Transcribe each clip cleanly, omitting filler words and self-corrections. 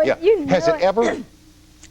know it. Yeah. You know Has it ever?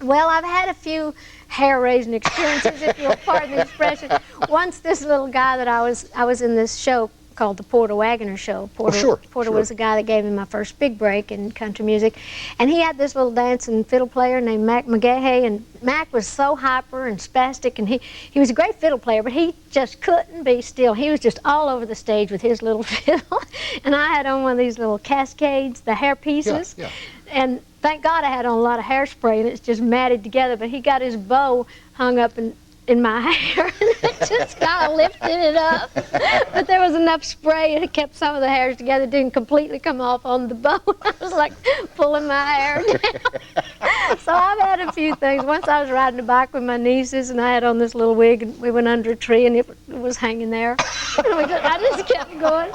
Well, I've had a few hair-raising experiences, if you'll pardon the expression. Once this little guy that I was in this show called the Porter Wagoner Show. Porter was the guy that gave me my first big break in country music. And he had this little dancing fiddle player named Mac McGahey, and Mac was so hyper and spastic, and he was a great fiddle player, but he just couldn't be still. He was just all over the stage with his little fiddle. And I had on one of these little cascades, the hair pieces. Yeah. And thank God I had on a lot of hairspray, and it's just matted together, but he got his bow hung up in my hair, and it just kind of lifted it up. But there was enough spray, and it kept some of the hairs together. It didn't completely come off on the bow. I was like pulling my hair down. So I've had a few things. Once I was riding a bike with my nieces, and I had on this little wig, and we went under a tree, and it was hanging there. And I just kept going.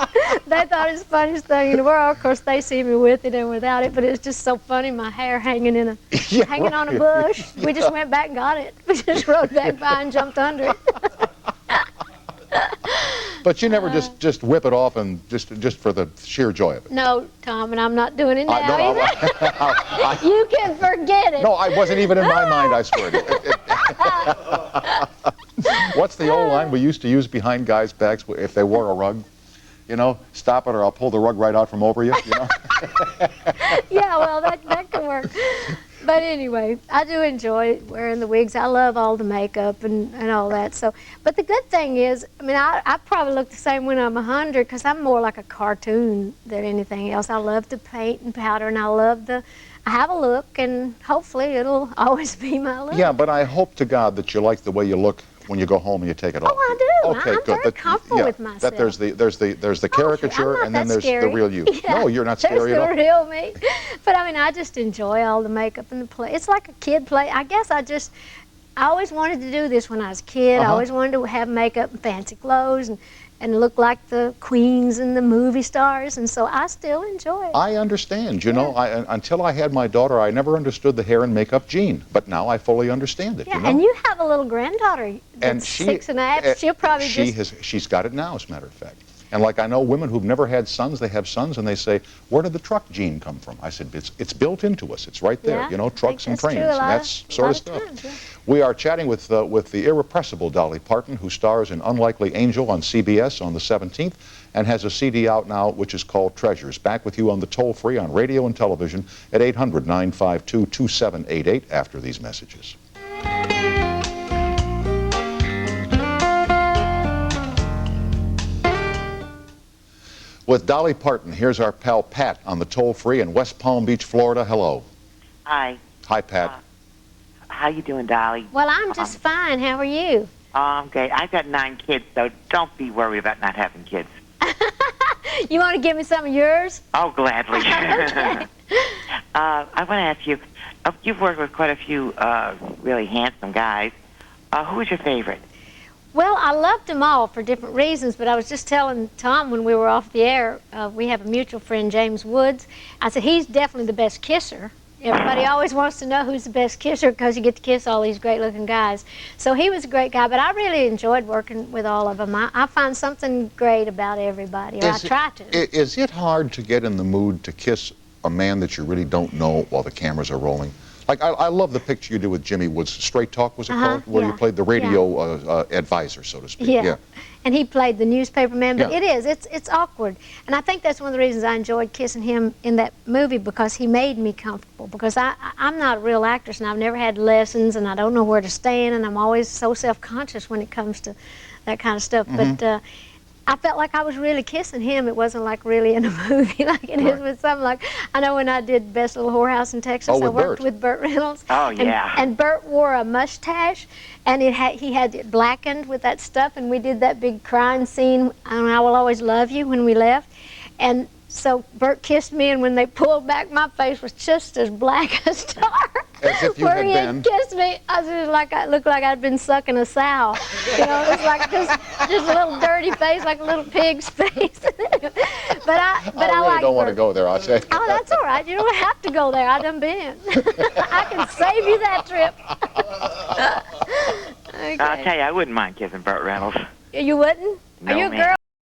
They thought it was the funniest thing in the world. Of course, they see me with it and without it, but it's just so funny, my hair hanging on a bush. Yeah. We just went back and got it. We just rode back by and jumped under it. But you never just whip it off and just for the sheer joy of it. No, Tom, and I'm not doing it now no, either. You can forget it. No, I wasn't even in my mind, I swear. What's the old line we used to use behind guys' backs if they wore a rug? You know, stop it or I'll pull the rug right out from over you, you know? Yeah, well, that could work. But anyway, I do enjoy wearing the wigs. I love all the makeup and all that. So, but the good thing is, I mean, I probably look the same when I'm 100 because I'm more like a cartoon than anything else. I love to paint and powder, and I have a look, and hopefully it'll always be my look. Yeah, but I hope to God that you like the way you look when you go home and you take it off. Oh, I do. Okay, I'm good. very comfortable with myself. That there's the caricature, and then there's the real you. Yeah, no, you're not scary at all. There's the real me. But I mean, I just enjoy all the makeup and the play. It's like a kid play. I guess I always wanted to do this when I was a kid. I always wanted to have makeup and fancy clothes and look like the queens and the movie stars, and so I still enjoy it. I understand. You know, until I had my daughter, I never understood the hair and makeup gene, but now I fully understand it. Yeah, you know? and you have a little granddaughter that's 6.5. She'll probably she's got it now, as a matter of fact. And like I know women who've never had sons, they have sons, and they say, where did the truck gene come from? I said, it's built into us. It's right there, you know, trucks and trains, and that sort of stuff. Times, yeah. We are chatting with the irrepressible Dolly Parton, who stars in Unlikely Angel on CBS on the 17th, and has a CD out now which is called Treasures. Back with you on the toll-free on radio and television at 800-952-2788 after these messages. With Dolly Parton, here's our pal Pat on the toll-free in West Palm Beach, Florida. Hello. Hi. Hi, Pat. How you doing, Dolly? Well, I'm just fine. How are you? I'm great. I've got 9 kids, so don't be worried about not having kids. You want to give me some of yours? Oh, gladly. Okay. I want to ask you, you've worked with quite a few really handsome guys. Who was your favorite? Well, I loved them all for different reasons, but I was just telling Tom when we were off the air, we have a mutual friend, James Woods. I said, he's definitely the best kisser. Everybody always wants to know who's the best kisser because you get to kiss all these great-looking guys. So he was a great guy, but I really enjoyed working with all of them. I find something great about everybody, or I try to. Is it hard to get in the mood to kiss a man that you really don't know while the cameras are rolling? Like, I love the picture you did with Jimmy Woods. Straight Talk, was it called? Where you played the radio advisor, so to speak. Yeah. And he played the newspaper man, but Yeah. it's awkward. And I think that's one of the reasons I enjoyed kissing him in that movie, because he made me comfortable. Because I'm not a real actress, and I've never had lessons, and I don't know where to stand, and I'm always so self-conscious when it comes to that kind of stuff. But I felt like I was really kissing him. It wasn't like really in a movie like it is with something like, I know when I did Best Little Whorehouse in Texas, I worked with Burt Reynolds. Oh, yeah. And Burt wore a mustache, and he had it blackened with that stuff, and we did that big crying scene, I Will Always Love You, when we left. And so Burt kissed me, and when they pulled back, my face was just as black as tar. As if you Where had he been. had kissed me, I looked like I'd been sucking a sow. You know, it was like just a little dirty face, like a little pig's face. but I really don't want to go there, I'll say. Oh, that's all right. You don't have to go there. I done been. I can save you that trip. Okay. I'll tell you, I wouldn't mind kissing Burt Reynolds. You wouldn't? No, Are you a ma'am. girl?